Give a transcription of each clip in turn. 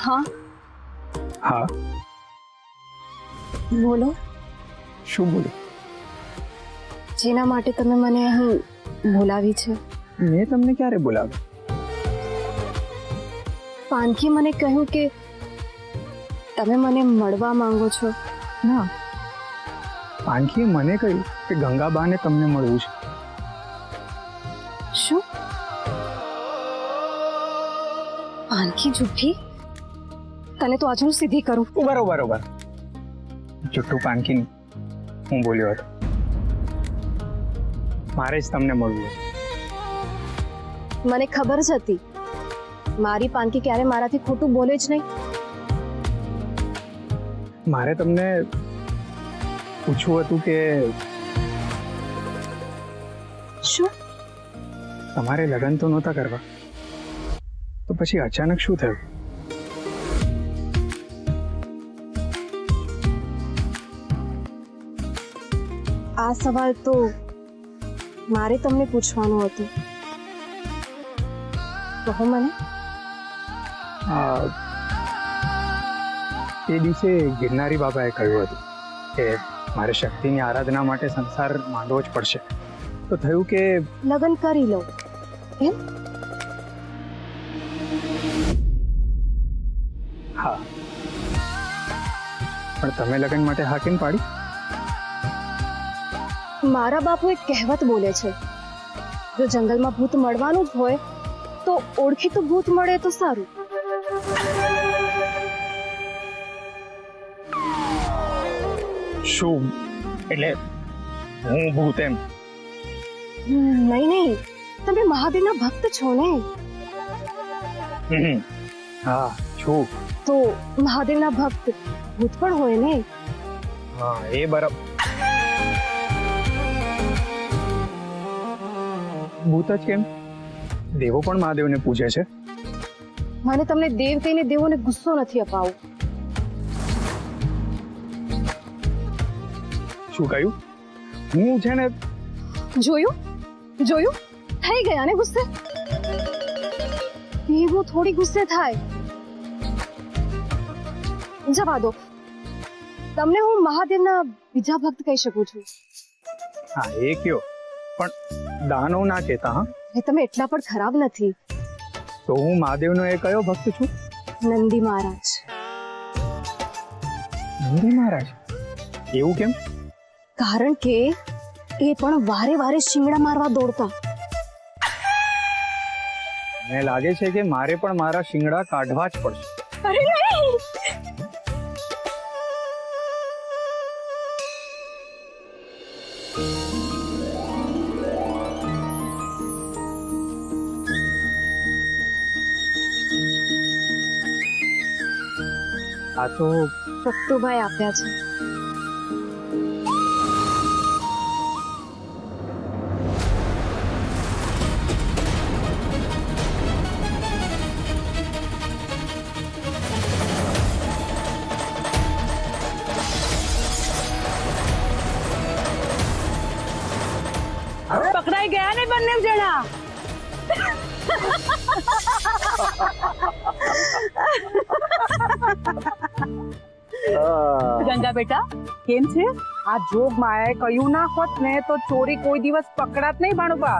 हाँ હા બોલો. શું બોલું? જેના માટે તમે મને અહીં બોલાવી છે. મેં તમને ક્યારે બોલાવ્યું? પાનકી મને કહ્યું કે તમે મને મળવા માંગો છો. ના, પાનખીએ મને કહ્યું કે ગંગાબાને તમને મળવું છે. શું? પાનકી જુઠ્ઠી? તને તો આજનું સીધી કરું. બરોબર જુઠ્ઠું પાનકી હું બોલ્યો હતો. મારે જ તમને મળવું છે. મને ખબર જ હતી મારી પાનકી ક્યારે મારાથી ખોટું બોલે જ નહીં. મારે તમને પૂછવું હતું કે શું? તમારે લગ્ન તો નહોતા કરવા, તો પછી અચાનક શું થયું? આ સવાલ તો મારે તમને પૂછવાનું હતું. કહો મને. તે દિવસે ગિરનારી બાબાએ કહ્યું હતું કે મારે શક્તિની આરાધના માટે સંસાર માંડવો જ પડશે. તો થયું કે લગ્ન કરી લો એમ? હા, પણ તમે લગ્ન માટે હા કેમ પાડી? મારા બાપુ એક કહેવત બોલે છે, જો જંગલમાં ભૂત મળવાનું જ હોય તો ઓળખીતું ભૂત મળે તો સારું. શું એટલે હું ભૂત એમ? નહીં, તમે મહાદેવના ભક્ત છો ને? હા છું. તો મહાદેવના ભક્ત ભૂત પણ હોય ને? હા, એ બરાબર. ભૂત જ કેમ, દેવો પણ મહાદેવને પૂજે છે. મને તમને દેવ કહીને દેવોને ગુસ્સો નથી અપાવો. શું કહ્યું? હું છે ને જોયું થઈ ગયા ને ગુસ્સે. દેવો થોડી ગુસ્સે થાય. જવા દો, તમને હું મહાદેવના બીજા ભક્ત કહી શકું છું. હા એ કયો, પણ દાનવ ના કહેતા. હા, એ તમે એટલા પણ ખરાબ નથી. તો હું મહાદેવનો એ કયો ભક્ત છું? નંદી મહારાજ. નંદી મહારાજ? એવું કેમ? કારણ કે એ પણ વારે વારે શિંગડા મારવા દોડતા. મને લાગે છે કે મારે પણ મારા શિંગડા કાઢવા જ પડશે. અરે નહીં! આ તો સત્તુભાઈ આપ્યા છે. પકડાઈ ગયા ને બંને જણા. ગંગા બેટા કેમ છે? આ જોગ માયાએ કહ્યું ના હોત ને તો ચોરી કોઈ દિવસ પકડાત નહીં ભાણુબા.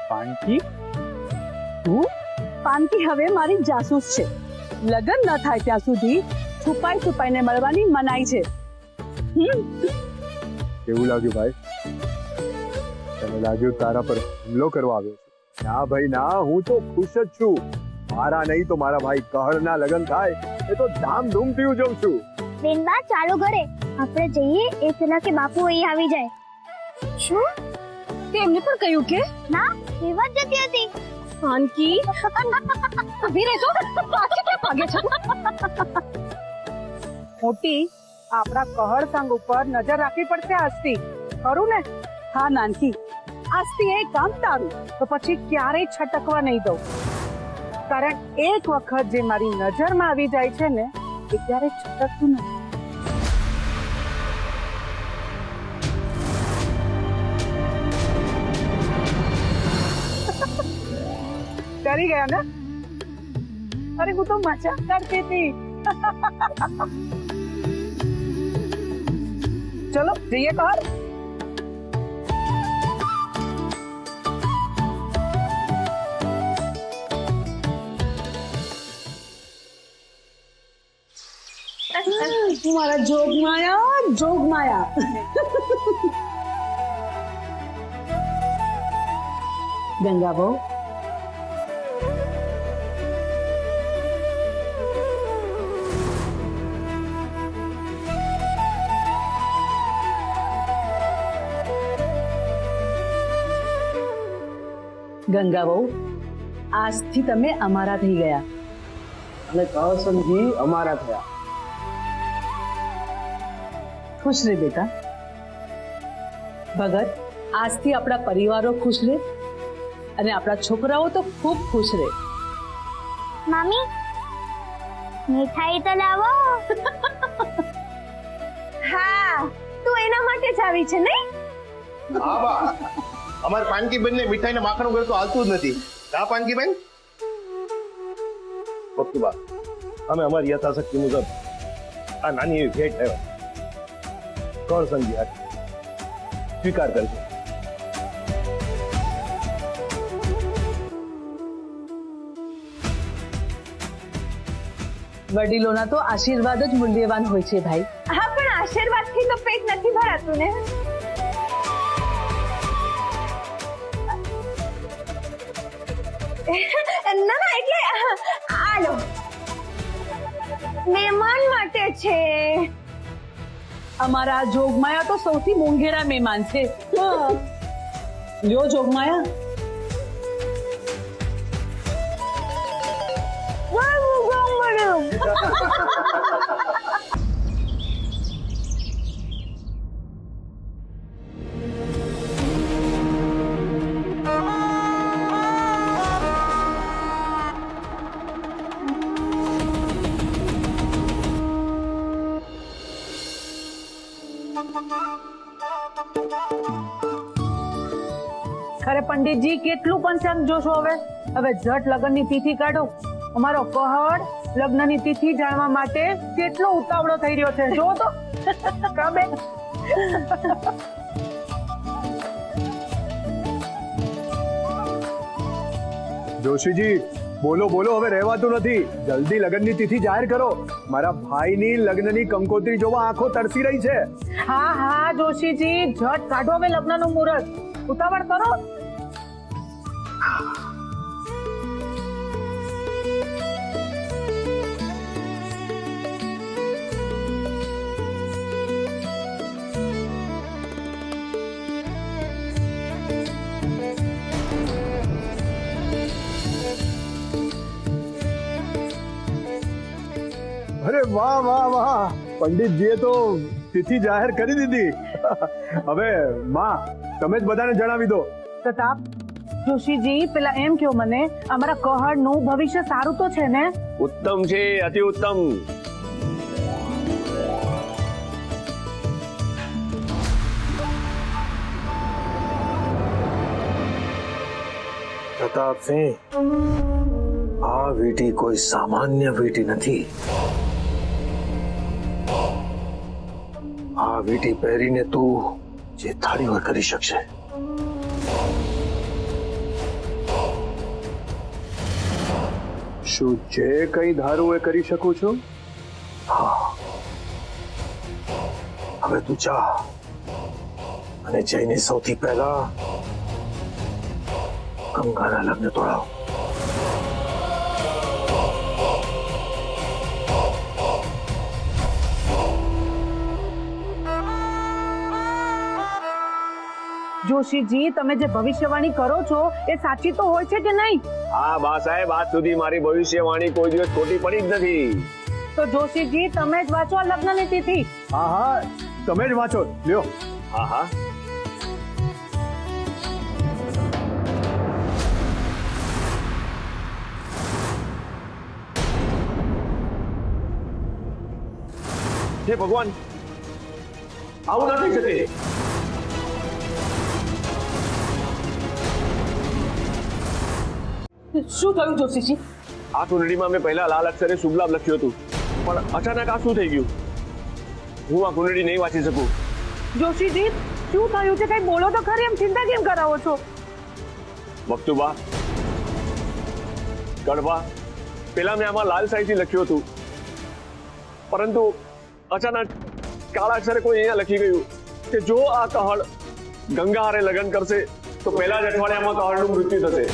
પાનકી તું? પાનકી હવે મારી જાસૂસ છે. લગ્ન ન થાય ત્યાં સુધી છુપાઈને મળવાની મનાઈ છે. કેવું લાગ્યું ભાઈ? તને લાગ્યું તારા પર હુમલો કરવા આવ્યો છે? ના ભાઈ ના, હું તો ખુશ જ છું. મારા નહીં તો મારા ભાઈ કહરના લગ્ન થાય એ તો ધામધૂમથી ઉજવું છું. બેનબા ચાલો ઘરે આપણે જઈએ એ પહેલા કે બાપુ અહીં આવી જાય. શું? તે એમને પણ કહ્યું કે ના વિવાદ જતી હતી. પાનકી ઉભી રહેજો. પાછી ક્યાં ભાગે છે? મોટી આપણા કહળ સંગ ઉપર નજર રાખવી પડશે આજથી, ખરું ને? હા નાનકી, આજથી એક કામ તારું તો પછી ક્યારેય છટકવા નહીં દઉં. કારણ એક વખત જે મારી નજરમાં આવી જાય છે ને એ ક્યારેય છટકતું નથી. ડરી ગયા ને? અરે હું તો મજાક કરતી હતી. ચલો જઈએ કર. મારા જોગમાયા જોગમાયા. ગંગા બહુ ગંગા બહુ આજથી તમે અમારા થઈ ગયા અને કૌશલજી અમારા થયા. ખુશ રહે બેટા. ભગત આજથી આપણા પરિવારો ખુશ રહે અને આપણા છોકરાઓ તો ખૂબ ખુશ રહે. મમ્મી મીઠાઈ તો લાવો. હા તું એના માટે જ આવી છે નહીં? હા બા અમારે પાનકી બેન ને મીઠાઈ ને માખણ વગર તો હાલતું જ નથી. હા પાનકી બેન બા અમે અમારી યથાશક્તિ મુજબ આ નાની એવી ભેટ લેવા કોણ સમજી હાથ સ્વીકાર કરજો. વડીલોના તો આશીર્વાદ જ મૂલ્યવાન હોય છે ભાઈ. હા પણ આશીર્વાદ થી તો પેટ નથી ભરાતું ને. ના ના એટલે આલો મહેમાન માટે છે. અમારા જોગમાયા તો સૌથી મોંઘેરા મહેમાન છે. લ્યો જોગમાયા. અરે પંડિતજી કેટલું પંચાંગ જોશો હવે ઝટ લગ્નની તિથિ કાઢો. અમારો કહડ લગ્નની તિથિ જાણવા માટે કેટલો ઉતાવળો થઈ રહ્યો છે જો તો. કાબે જોશીજી બોલો બોલો, હવે રહેવાતું નથી. જલ્દી લગ્નની તિથિ જાહેર કરો. મારા ભાઈની લગ્નની કંકોત્રી જોવા આંખો તરસી રહી છે. હા હા જોશીજી ઝટ કાઢો હવે લગ્નનું મુહૂર્ત. ઉતાવળ કરો. અરે વાહ વાહ વાહ, પંડિતજીએ તો તિથિ જાહેર કરી દીધી. હવે માં તમે જ બધાને જણાવી દો. પ્રતાપ જોશીજી પેલા એમ કહો મને, અમારા કહડનું ભવિષ્ય સારું તો છે ને? ઉત્તમ છે, અતિ ઉત્તમ. પ્રતાપસિંહ, આ વીંટી કોઈ સામાન્ય વીંટી નથી. આ વીંટી પહેરીને તું જે થાળીઓ કરી શકશે. શું જે કઈ ધારું એ કરી શકું છું? હા, હવે તું જા અને જઈને સૌથી પહેલા ગંગાના લગ્ન તોડાવ. જોશીજી તમે જે ભવિષ્યવાણી કરો છો એ સાચી તો હોય છે કે નહીં? હા બા સાહેબ, આજ સુધી મારી ભવિષ્યવાણી કોઈ દિવસ ખોટી પડી જ નથી. તો જોશીજી તમે જ વાંચો આ લગ્નની તિથિ. હા હા, તમે જ વાંચો. લ્યો. હા હા. હે ભગવાન, આવું ના થઈ શકે. શું થયું જોશીજી? આ કુંડળીમાં મેં પહેલા લાલ અક્ષરે શુભ લાભ લખ્યું હતું, પણ અચાનક આ શું થઈ ગયું? હું આ કુંડળી નહીં વાંચી શકું. જોશીજી શું થયું છે? કઈ બોલો તો ખરી, એમ ચિંતા કેમ કરાવો છો? વક્તુબા, કડવા, પેલા મેં આમાં લાલ શાહીથી લખ્યું હતું, પરંતુ અચાનક કાળા અક્ષરે કોઈ અહીંયા લખી ગયું કે જો આ કહળ ગંગા હારે લગ્ન કરશે તો પહેલા જ અઠવાડિયામાં કહળનું મૃત્યુ થશે.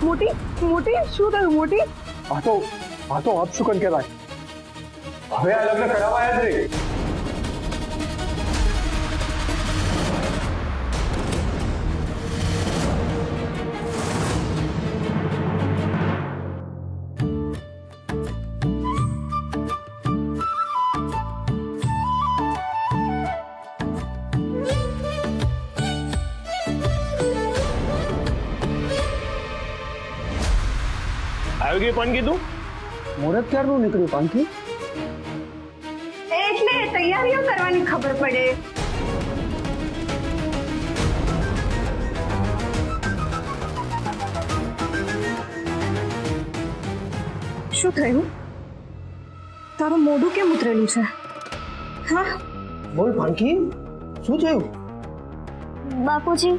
મોટી મોટી શું થયું મોટી? આ તો અપશુકન કહેવાય. હવે આ લગ્ન કરાવાયા જ નહીં. આયોગે પણ કીધું મુહૂર્ત ક્યારનું નીકળ્યું પાનકી? એટલે તૈયારીઓ કરવાની ખબર પડે. શું થયું? તારું મોઢું કેમ ઉતરેલું છે? હા, બોલ પાનકી, શું થયું? બાપુજી,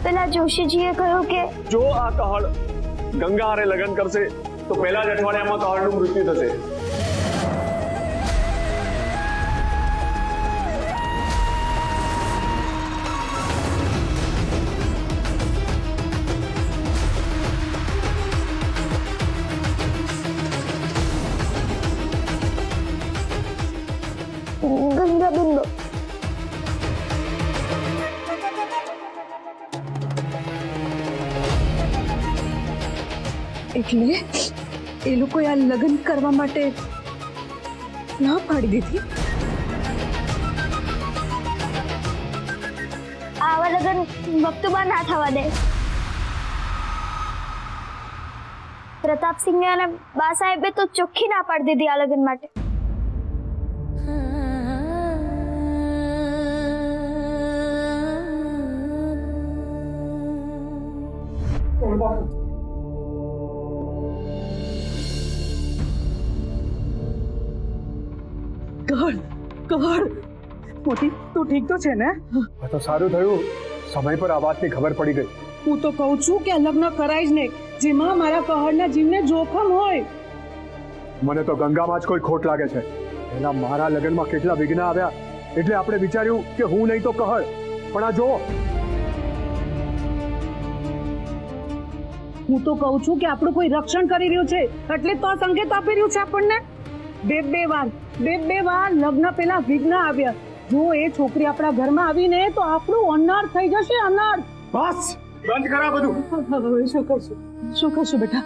પેલા જોશીજીએ કહ્યું કે જો આ કહળ ગંગા હારે લગ્ન કરશે તો પહેલા જ અઠવાડિયામાં કહળનું મૃત્યુ થશે. ગંગા બિંદુ એટલે એ લોકોએ આ લગ્ન કરવા માટે ના પાડી દીધી? આવા લગ્ન વક્તુબા ના થવા દે. પ્રતાપસિંહ અને બા સાહેબે તો ચોખ્ખી ના પાડી દીધી આ લગ્ન માટે. કહળ મોટી તું ઠીક તો છે ને? આ તો સારું થયું, સમય પર આ વાતની ખબર પડી ગઈ. હું તો કહું છું કે આ લગ્ન કરાય જ નહીં, જેમાં મારા કહળના જીવને જોખમ હોય. મને તો ગંગામાં જ કોઈ ખોટ લાગે છે. એના મારા લગ્નમાં કેટલા વિઘ્ન આવ્યા, એટલે આપણે વિચાર્યું કે હું નહીં તો કહળ. પણ આ જો, હું તો કહું છું કે આપણું કોઈ રક્ષણ કરી રહ્યું છે, એટલે તો આ સંકેત આપી રહ્યું છે આપણને. બે વાર લગ્ન પેલા વિઘ્ન આવ્યા. જો એ છોકરી આપણા ઘરમાં આવીને તો આપણું અનર્થ થઈ જશે, અનર્થ. બસ બંધ કરા બધું. હવે શું કરશું બેટા?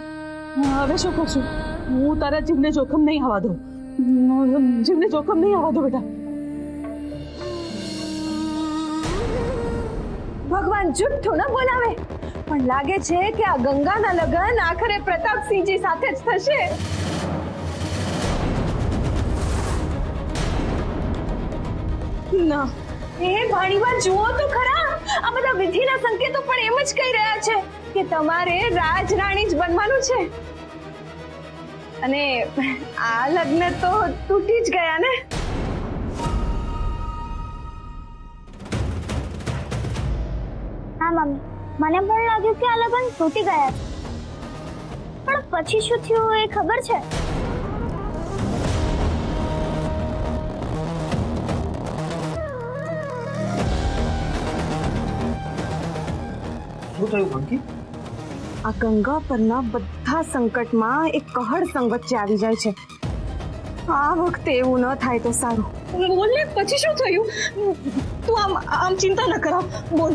હવે શું કરશું? હું તારા જીવને જોખમ નહીં આવવા દઉં. જીવને જોખમ નહીં આવવા દો બેટા. ભગવાન જુઠ્ઠું ન બોલાવે, પણ લાગે છે કે આ ગંગાના લગ્ન આખરે પ્રતાપસિંહજી સાથે જ થશે. ના, એ ભાણીમાં જુઓ તો ખરા, આ બધા વિધિના સંકેતો પણ એમ જ કહી રહ્યા છે કે તમારે રાજરાણી જ બનવાનું છે. અને આ લગ્ન તો તૂટી જ ગયા ને. હા મમ્મી, મને પણ લાગ્યું કે આ લગ્ન તૂટી ગયા છે, પણ પછી શું થયું એ ખબર છે? શું થયું પાનકી? આ ગંગા પરના બધા સંકટમાં એક કહળ સંગ વચ્ચે આવી જાય છે. આ વખતે એવું ન થાય તો સારું. બોલ ને, પછી શું થયું? તું આમ ચિંતા ન કરાવ, બોલ.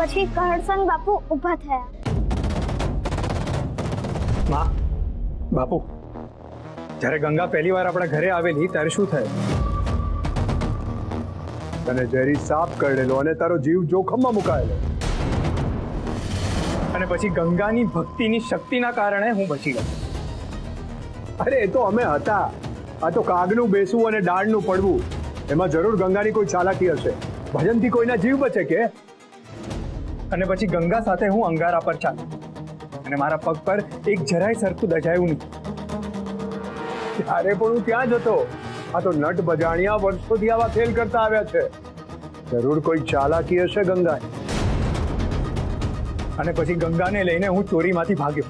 પછી કહળસંગ બાપુ ઊભા થયા. માં, બાપુ, જ્યારે ગંગા પહેલી વાર આપણા ઘરે આવેલી ત્યારે શું થયું? તને ઝેરી સાપ કરડેલો અને તારો જીવ જોખમમાં મુકાયેલો. અને પછી ગંગાની ભક્તિની શક્તિના કારણે હું બચી ગયો. અરે એ તો અમે હતા. આ તો કાગનું બેસવું અને ડાળનું પડવું, એમાં જરૂર ગંગાની કોઈ ચાલાકી હશે. ભજનથી કોઈના જીવ બચે કે? અને પછી ગંગા સાથે હું અંગારા પર ચાલ્યો અને મારા પગ પર એક જરાય સરખું દજાયું નહીં. ત્યારે પણ હું ત્યાં જ હતો. આ તો નટ બજાણિયા વર્ષોથી આવા ખેલ કરતા આવ્યા છે. જરૂર કોઈ ચાલાકી હશે ગંગા. અને પછી ગંગાને લઈને હું ચોરીમાંથી ભાગ્યો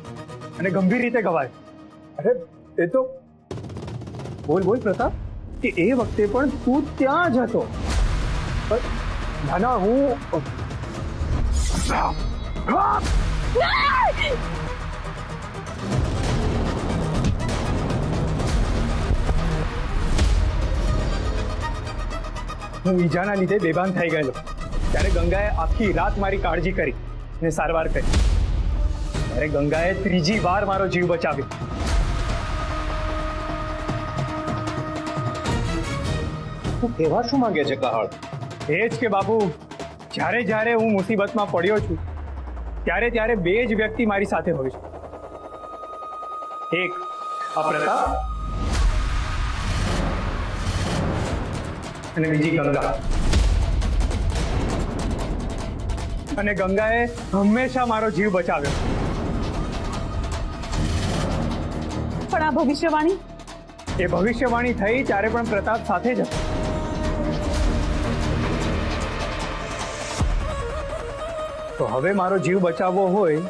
અને ગંભીર રીતે ગવાયો. અરે એ તો બોલ બોલ પ્રતાપ, કે એ વખતે પણ તું ત્યાં જ હતો. ના ના, હું ઈજાના લીધે બેભાન થઈ ગયેલો. ત્યારે ગંગાએ આખી રાત મારી કાળજી કરી ને સારવાર કરી. ત્યારે ગંગાએ ત્રીજી વાર મારો જીવ બચાવ્યો. તું કહેવા શું માંગે છે કહળ? એ જ કે બાપુ, જ્યારે જ્યારે હું મુસીબતમાં પડ્યો છું ત્યારે ત્યારે બે જ વ્યક્તિ મારી સાથે હોય છે. એક આ પ્રતાપ અને બીજી ગંગા. અને ગંગાએ હંમેશા મારો જીવ બચાવ્યો. પણ આ ભવિષ્યવાણી? એ ભવિષ્યવાણી થઈ ત્યારે પણ પ્રતાપ સાથે જ હતો. તો હવે મારો જીવ બચાવવો હોય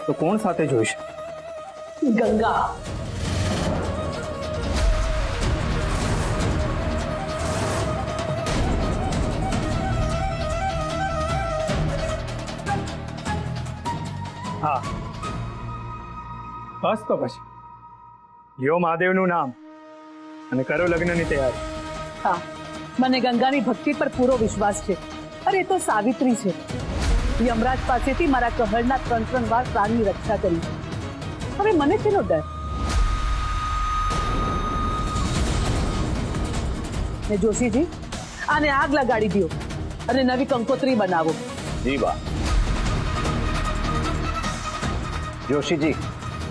તો કોણ સાથે જોઈશે? ગંગા. હા, બસ તો પછી લ્યો મહાદેવનું નામ અને કરો લગ્નની તૈયારી. હા, મને ગંગાની ભક્તિ પર પૂરો વિશ્વાસ છે. અરે એ તો સાવિત્રી છે. યમરાજ પાસેથી મારા કહળના 3 વાર પ્રાણની રક્ષા કરી. હવે મને શેનો ડર? ને જોશીજી, આને આગ લગાડી દો અને નવી કંકોત્રી બનાવો. જી બા. જોશીજી,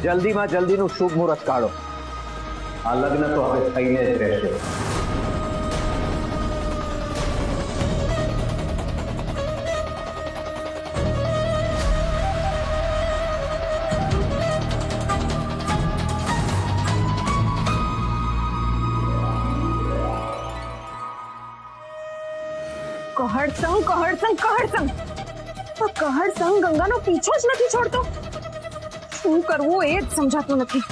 જલ્દીમાં જલ્દીનું શુભ મુહૂર્ત કાઢો. આ લગ્ન તો હવે થઈને જ રહેશે. કહળ સંગ ગંગાનો પીછો જ નથી છોડતો. શું કરવું એ જ સમજાતું નથી.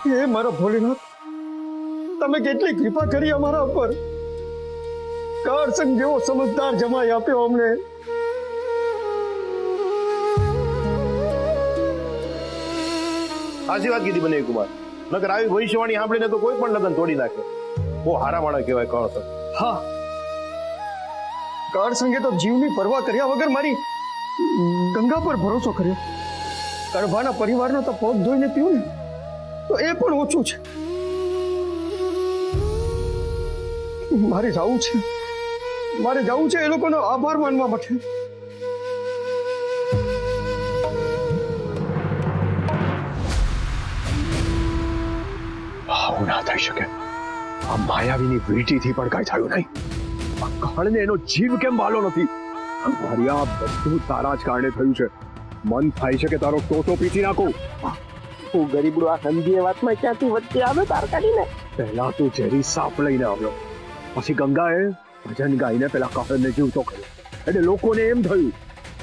હે મારા ભોલેનાથ, તમે કેટલી કૃપા કરી અમારા ઉપર. કાળસંગ જેવો સમજદાર જમાઈ આપ્યો અમને. સાચી વાત કીધી બને કુમાર. નકર આવી ભવિષ્યવાણી સાંભળીને તો કોઈ પણ લગ્ન તોડી નાખે. બહુ હારા માણસ કહેવાય કાળસંગ. હા, કાળસંગે તો જીવની પરવા કર્યા વગર મારી ગંગા પર ભરોસો કર્યો. ગર્ભાના પરિવારનો તો પગ ધોઈને પીવું ને તો એ પણ ઓછું છે. મારે જવું છે એ લોકોનો આભાર માનવા માટે. આવું ના થઈ શકે. આ માયાવીની વીંટીથી પણ કઈ થયું નહીં. આ કહળને એનો જીવ કેમ વાલો નથી? મારી આ બધું તારા જ કારણે થયું છે. મન થાય છે કે તારો ટોટો પીટી નાખું. હું ગરીબડો આ સંધિએ વાતમાં ક્યાંથી વચ્ચે આવ્યો તાર કાઢીને? પહેલા તું ઝેરી સાપ લઈને આવ્યો, પછી ગંગાએ ભજન ગાઈને પેલા કહળને જીવતો કર્યો. એટલે લોકોને એમ થયું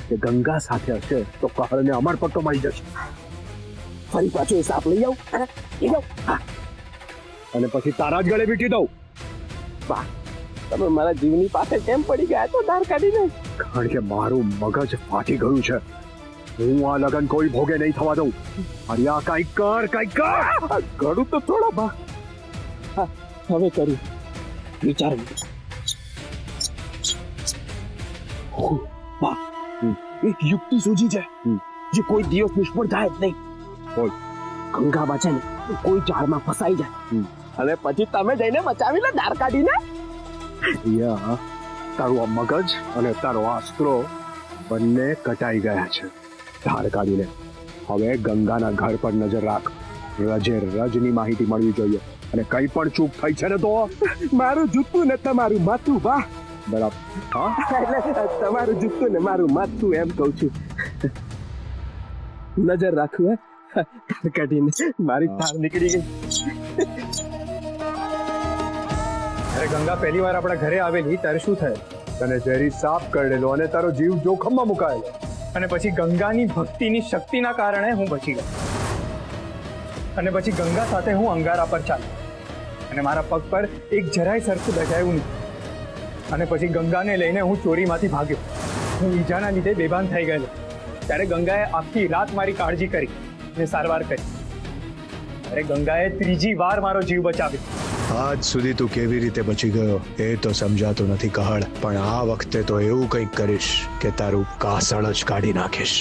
કે ગંગા સાથે હશે તો કહળને અમર પટ્ટો મળી જશે. ફરી પાછો એ સાપ લઈ આવું. અને પછી તારા જ ગળે વીંટી દઉં. બા, તમે મારા જીવની પાસે કેમ પડી ગયા તો ધાર કાઢીને? કારણ કે મારું મગજ ફાટી ગયું છે. હું આ લગન કોઈ ભોગે નહીં થવા દઉં. અરે આ કઈ કર. ઘડું તો થોડા બા. હા, હવે કર્યું વિચાર. બા, એક યુક્તિ સૂજી છે જે કોઈ દિવસ નિષ્ફળ જાય જ નહીં. બોલ. ગંગા છે ને કોઈ જાળમાં ફસાઈ જાય અને પછી તમે જઈને બચાવી લે ધાર કાઢીને. તારું આ મગજ અને તારો આ અસ્ત્રો બંને કટાઈ ગયા છે. ધાર કાઢીને હવે ગંગાના ઘર પર નજર રાખ. રજે રજની માહિતી મળવી જોઈએ, અને કઈ પણ ચૂક થઈ છે ને તો મારું જૂતું ને તમારું માથું. વાહ, બરાબર. હા, એટલે તમારું જૂતું ને મારું માથું એમ કહું છું. નજર રાખું હે કાઢીને મારી તાર નીકળી ગઈ. અરે ગંગા પહેલી વાર આપણા ઘરે આવેલી ત્યારે શું થયું? તને ઝેરી સાફ કરેલો અને તારો જીવ જોખમમાં મુકાયેલો. અને પછી ગંગાની ભક્તિની શક્તિના કારણે હું બચી ગયો. અને પછી ગંગા સાથે હું અંગારા પર ચાલ્યો, અને મારા પગ પર એક જરાય સરખું દજાયું નહીં. અને પછી ગંગાને લઈને હું ચોરીમાંથી ભાગ્યો. હું ઈજાના લીધે બેભાન થઈ ગયેલો. ત્યારે ગંગાએ આખી રાત મારી કાળજી કરી અને સારવાર કરી. અરે ગંગાએ ત્રીજી વાર મારો જીવ બચાવ્યો. આજ સુધી તું કેવી રીતે બચી ગયો એ તો સમજાતું નથી કહળ, પણ આ વખતે તો એવું કંઈક કરીશ કે તારું કાસળ જ કાઢી નાખીશ.